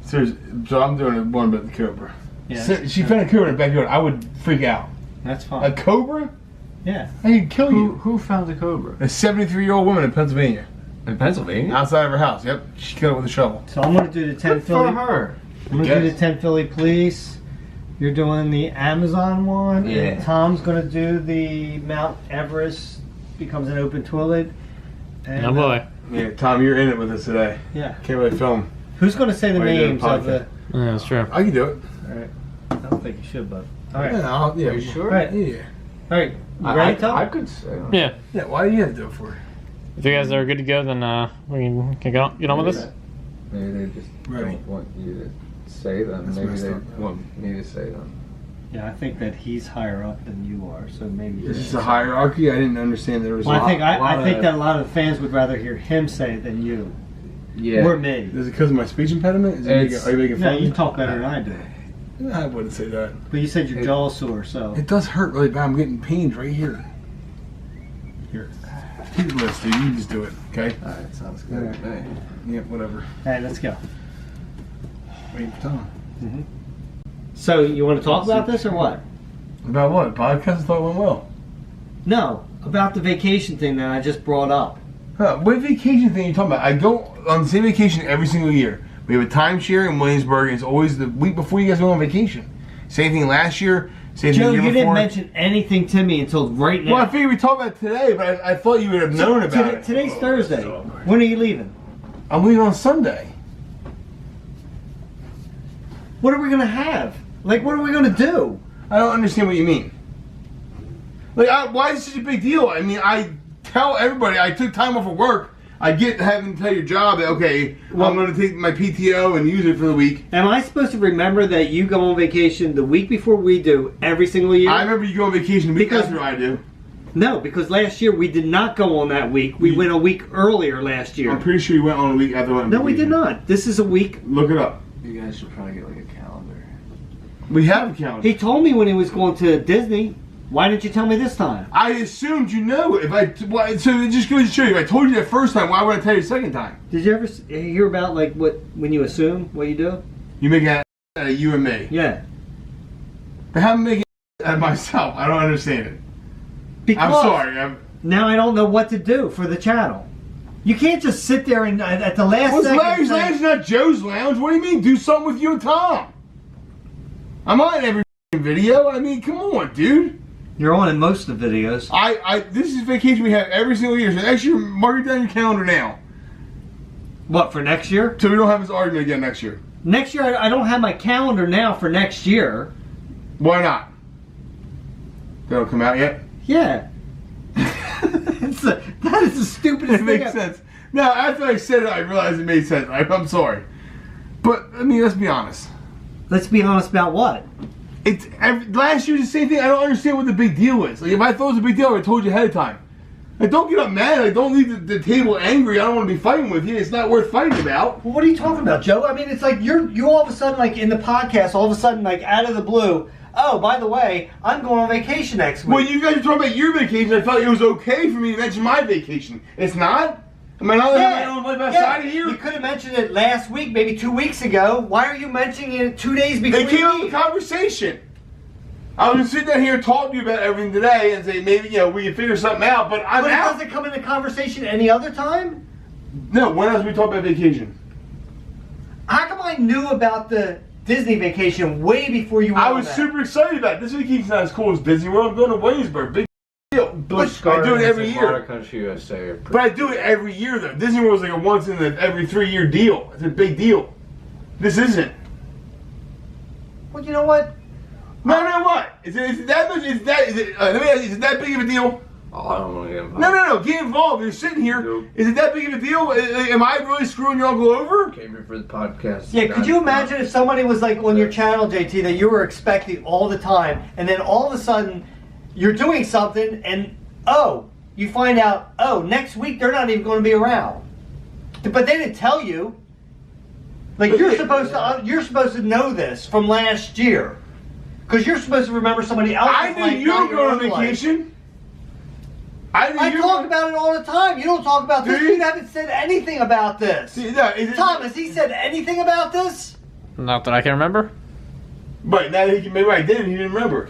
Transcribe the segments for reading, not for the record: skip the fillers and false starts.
Seriously, so I'm doing one about the cobra. Yeah. So, she found a cobra in the backyard. I would freak out. That's fine. A cobra? Yeah. I could kill you. Who found the cobra? A 73-year-old woman in Pennsylvania. In Pennsylvania? Outside of her house. Yep. She killed it with a shovel. So I'm going to do the 10 Good Philly. for her. I'm going to do the 10 Philly police. You're doing the Amazon one. Yeah. And Tom's going to do the Mount Everest becomes an open toilet. And, Oh boy. Yeah, Tom, you're in it with us today. Yeah. Can't really film. Who's going to say the Why are you doing names a of the... Yeah, that's true. I can do it. Alright. I don't think you should, but... Alright. Yeah, Are you sure? Alright. Yeah. Alright. You ready, Tom? I could say them. Yeah. Yeah, why do you have to do it for? If you guys are good to go, then we can get on with this. Maybe they just Ready. don't want you to say them. That's Maybe messed they up. want me to say them. Yeah, I think that he's higher up than you are, so maybe... Is this a hierarchy? I didn't understand there was Well, a I think that a lot of fans would rather hear him say it than you. Yeah. Or me. Is it because of my speech impediment? Are you making fun No, of me? you talk better than I do. I wouldn't say that. But you said your jaw's sore, so... It does hurt really bad. I'm getting pains right here. Here. Keep the list, dude. You just do it, okay? Alright, sounds good to me. Yeah, whatever. Alright, let's go. Waiting for Tom. So, you want to talk about this or what? About what? Podcast? I thought it went well. No, about the vacation thing that I just brought up. Huh, what vacation thing are you talking about? I go on the same vacation every single year. We have a timeshare in Williamsburg, and it's always the week before you guys go on vacation. Same thing last year, same Joe, thing the year you before. didn't mention anything to me until right now. Well, I figured we talked about it today, but I thought you would have known about it. Today's Thursday. When are you leaving? I'm leaving on Sunday. What are we going to have? Like, what are we going to do? I don't understand what you mean. Like, why is it such a big deal? I mean, I tell everybody I took time off of work. I get having to tell your job that, okay, I'm going to take my PTO and use it for the week. Am I supposed to remember that you go on vacation the week before we do every single year? I remember you go on vacation the week after I do. No, because last year we did not go on that week. We went a week earlier last year. I'm pretty sure you went on a week after I went on No, we vacation. did not. This is a week. Look it up. You guys should probably get like a calendar. We have a calendar. He told me when he was going to Disney. Why didn't you tell me this time? I assumed you know. So it just goes to show you. If I told you that first time, why would I tell you the second time? Did you ever hear about like when you assume what you do? You make it out of you and me. Yeah. But how am I making it out of myself? I don't understand it. Because I'm sorry. now I don't know what to do for the channel. You can't just sit there and at the last What's second. Larry's Lounge, not Joe's Lounge? What do you mean? Do something with you and Tom. I'm on every video. I mean, come on, dude. You're on in most of the videos. This is vacation we have every single year. So next year, mark it down your calendar now. What, for next year? So we don't have this argument again next year. Next year, I don't have my calendar now for next year. Why not? They don't come out yet? Yeah. That is the stupidest It thing. makes sense. Now, after I said it, I realized it made sense. I'm sorry. But, I mean, let's be honest. Let's be honest about what? Last year's the same thing. I don't understand what the big deal is. Like, if I thought it was a big deal, I told you ahead of time. Like, don't get up mad. Like, don't leave the table angry. I don't want to be fighting with you. It's not worth fighting about. Well, what are you talking about, Joe? I mean, it's like you all of a sudden, like in the podcast, all of a sudden, like out of the blue, oh, by the way, I'm going on vacation next week. Well, you guys are talking about your vacation. I felt it was okay for me to mention my vacation. It's not? Am I not living my own life outside of here? You could have mentioned it last week, maybe 2 weeks ago. Why are you mentioning it 2 days before? It came up in conversation. I was sitting down here and talking to you about everything today and say maybe we can figure something out, but I'm But it out. doesn't come into conversation any other time? No, when else we talk about vacation? How come I knew about the Disney vacation way before you went I on was that? super excited about it. This vacation's not as cool as Disney World. I'm going to Williamsburg. Big deal. But I do it every year. Country USA. But I do it every year though. Disney World's like a once in every 3 year deal. It's a big deal. This isn't. Well, you know what? No, what? Is it that much? Is it that big of a deal? Oh, I don't want to get involved. No. Get involved. You're sitting here. Nope. Is it that big of a deal? Am I really screwing your uncle over? Came here for the podcast. Yeah, could you imagine if somebody was like on your channel, JT, that you were expecting all the time, and then all of a sudden you're doing something, and you find out, next week they're not even going to be around. But they didn't tell you. Like you're supposed to know this from last year, because you're supposed to remember somebody else. I knew you were going on vacation. I talk about it all the time. You don't talk about this. You haven't said anything about this. See, no, Tom, has he said anything about this? Not that I can remember. But now he can maybe I did. He didn't remember.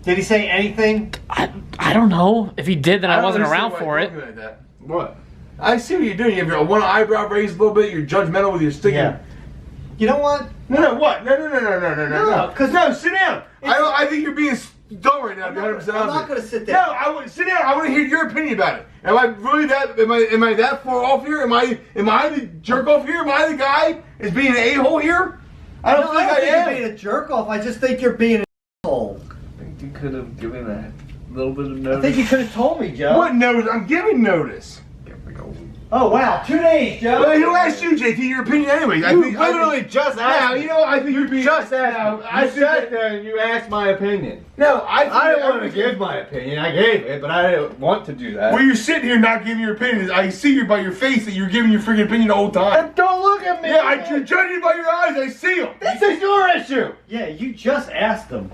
Did he say anything? I don't know. If he did, then I wasn't around for it. Like that. What? I see what you're doing. You have your one eyebrow raised a little bit. You're judgmental with your sticking. Yeah. You know what? No, what? No. because No, sit down. I think you're being dumb right now. I'm 100% not going to sit No, there. I want sit down. I want to hear your opinion about it. Am I really that? Am I that far off here? Am I the jerk off here? Am I the guy is being an a-hole here? I don't think I think am. you're being a jerk off. I just think you're being an asshole. I think you could have given a little bit of notice. I think you could have told me, Joe. What notice? I'm giving notice. Oh, wow. 2 days, Joe. Well, he'll ask you, JT, your opinion anyway. You literally just asked Now, me. you know, I think you're being... Just asked now, me. I I think sat that- there and you asked my opinion. No, I think I that didn't want to everything- give my opinion. I gave it, but I didn't want to do that. Well, you're sitting here not giving your opinion. I see you by your face that you're giving your freaking opinion the whole time. Don't look at me. Yeah, you're judging you by your eyes. I see them. This is your issue. Yeah, you just asked him.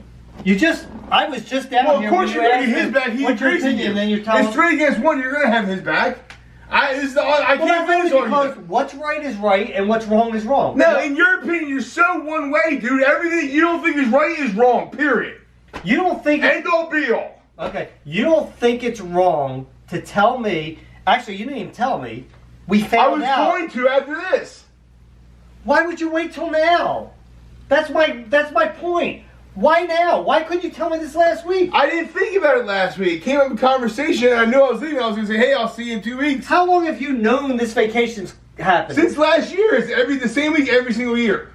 I was just down Well, here. of course when you're you going to asked get his him, back. He what's your agrees with opinion? you. And then you're telling It's 3 against 1. You're going to have his back. I Well, can't that's finish only because argument. what's right is right and what's wrong is wrong. No, in your opinion, you're so one way, dude. Everything you don't think is right is wrong. Period. You don't think... End all be all. Okay, you don't think it's wrong to tell me... Actually, you didn't even tell me. We I found was out. going to after this. Why would you wait till now? That's my point. Why now? Why couldn't you tell me this last week? I didn't think about it last week. It came up in conversation, and I knew I was leaving. I was going to say, hey, I'll see you in 2 weeks. How long have you known this vacation's happening? Since last year, it's the same week every single year.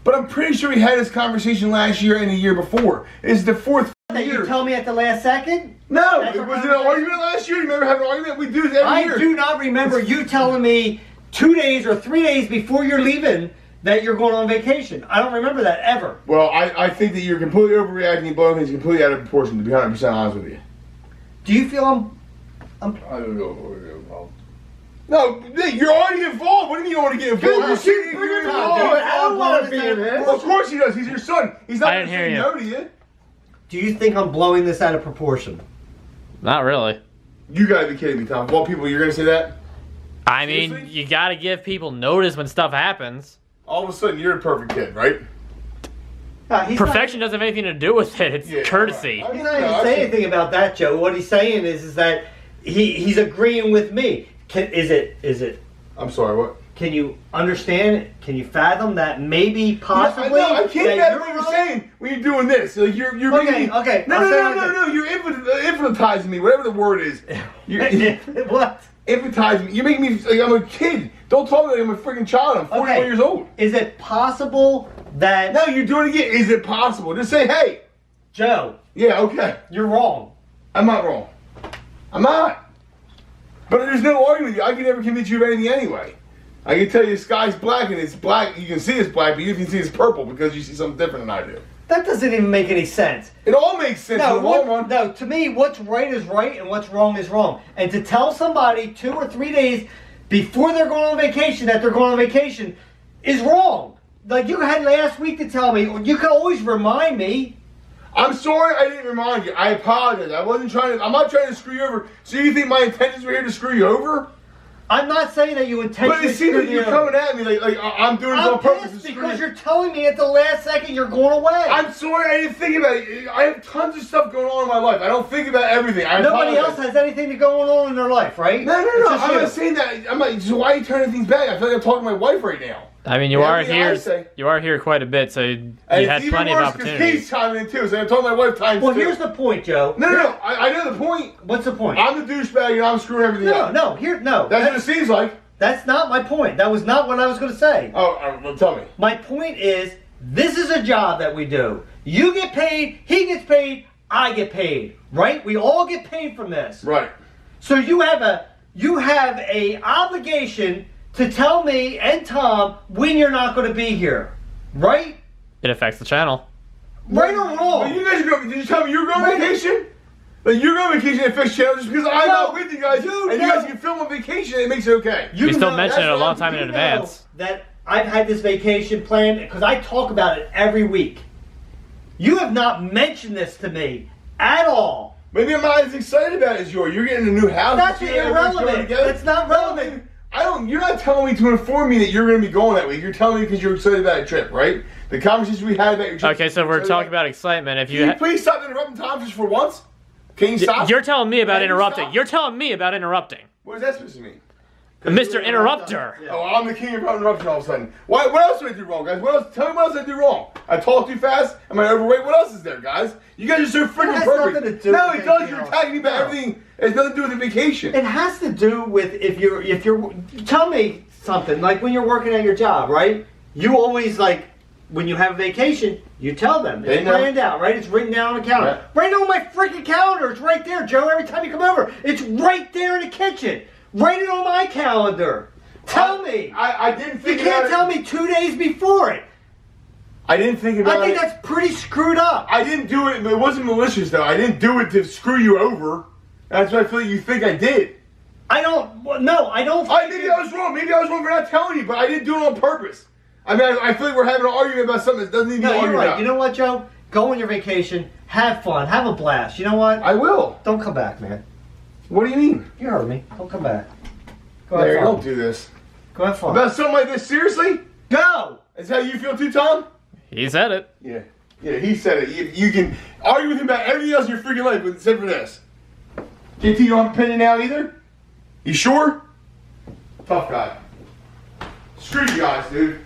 But I'm pretty sure we had this conversation last year and the year before. It's the 4th that year. you tell me at the last second? No, That's it our was an conversation? argument last year. You remember having an argument? We do this every I year. do not remember you telling me 2 days or 3 days before you're leaving that you're going on vacation. I don't remember that ever. Well, I think that you're completely overreacting and blowing things completely out of proportion, to be 100% honest with you. Do you feel I don't know. No, Nick, you're already involved. What do you mean you don't want to get involved? Dude, You're dude, involved. I don't want to be in this. Well, of course he does. He's your son. He's not I going didn't to say hear no to you. Do you think I'm blowing this out of proportion? Not really. You gotta be kidding me, Tom. Well, people, you're going to say that? I mean, Seriously? you gotta give people notice when stuff happens. All of a sudden, you're a perfect kid, right? He's Perfection doesn't have anything to do with it. It's Yeah, courtesy. all right. He's not even saying anything about that, Joe. What he's saying is that he's agreeing with me. Is it? I'm sorry, what? Can you understand? Can you fathom that maybe possibly? No, I can't that get you're what you're wrong? saying when you're doing this. Like you're Okay, making me, okay, No, I'll no, say no, it no, like no. You're infantizing me. Whatever the word is. You're What? infantizing me. You're making me like I'm a kid. Don't talk to me like I'm a freaking child. I'm 41 Okay. years old. Is it possible that No, you're doing it again. Is it possible? Just say, hey. Joe, Yeah, okay. you're wrong? I'm not wrong. I'm not. But there's no argument. I can never convince you of anything anyway. I can tell you the sky's black and it's black. You can see it's black, but you can see it's purple because you see something different than I do. That doesn't even make any sense. It all makes sense No, in the long run. no, to me, what's right is right and what's wrong is wrong. And to tell somebody 2 or 3 days before they're going on vacation that they're going on vacation is wrong. Like you had last week to tell me, you could always remind me. I'm sorry I didn't remind you. I apologize. I'm not trying to screw you over. So you think my intentions were here to screw you over? I'm not saying that you intentionally. But it seems like you're coming at me like I'm doing this on I'm purpose. pissed to screw because you. you're telling me at the last second you're going away. I'm sorry I didn't think about it. I have tons of stuff going on in my life. I don't think about everything. Nobody else has anything going on in their life, right? No. It's just I'm you. not saying that. I'm like, so why are you turning things back? I feel like I'm talking to my wife right now. I mean, you Yeah, are everything I here. say. You are here quite a bit, so you And had it's plenty even of worse 'cause opportunities. he's chiming in too, so I told my wife times Well, two. here's the point, Joe. No. I know the point. What's the point? I'm the douchebag and I'm screwing everything up. No. That's what it seems like. That's not my point. That was not what I was going to say. Oh, well, tell me. My point is, this is a job that we do. You get paid, he gets paid, I get paid, right? We all get paid from this. Right. So you have a obligation to tell me and Tom when you're not going to be here, right? It affects the channel. Right or wrong? Well, you guys are going. Did you tell me you're going on Right. vacation? Like you're going on vacation at Fish Channel just because I'm No, not with you guys, dude, and you no. guys can film on vacation. It makes it okay. We still know- mention it that's a long what time in You advance. know that I've had this vacation planned because I talk about it every week. You have not mentioned this to me at all. Maybe I'm not as excited about it as you are. You're getting a new house. That's and shit, everybody's going irrelevant. together. That's not relevant. You're not telling me to inform me that you're going to be going that week. You're telling me because you're excited about a trip, right? The conversation we had about your trip. Okay, so we're talking about excitement. If Can you please stop interrupting Tom just for once? Can you stop? You're telling me about Can you interrupting. stop? You're telling me about interrupting. What is that supposed to mean? Mr. Interrupter. Yeah. Oh, I'm the king of interruption all of a sudden. What else did I do wrong, guys? What else? Tell me what else I do wrong. I talk too fast? Am I overweight? What else is there, guys? You guys are so freaking has perfect. nothing to do No, with it does. anything You're else. attacking me about No. everything. It has nothing to do with the vacation. It has to do with if you're tell me something like when you're working at your job, right? You always like when you have a vacation, you tell them. They It's know. planned out, right? It's written down on the calendar. Yeah. Right on my freaking calendar. It's right there, Joe. Every time you come over, it's right there in the kitchen. Write it on my calendar. Tell me. I didn't You think can't about tell me 2 days before it. I didn't think about I think it. that's pretty screwed up. I didn't do it. It wasn't malicious, though. I didn't do it to screw you over. That's what I feel like you think I did. I don't. No, I don't. Maybe I was wrong. Maybe I was wrong for not telling you, but I didn't do it on purpose. I mean, I feel like we're having an argument about something that doesn't need to be No, you're argued right. about. You know what, Joe? Go on your vacation. Have fun. Have a blast. You know what? I will. Don't come back, man. What do you mean? You heard me. Don't come back. Go Larry, have fun. don't do this. Go have fun. About something like this, seriously? Go! Is that how you feel too, Tom? He said it. Yeah. Yeah, he said it. You can argue with him about everything else in your freaking life, except for this. JT, you don't have a opinion now either? You sure? Tough guy. Screw you guys, dude.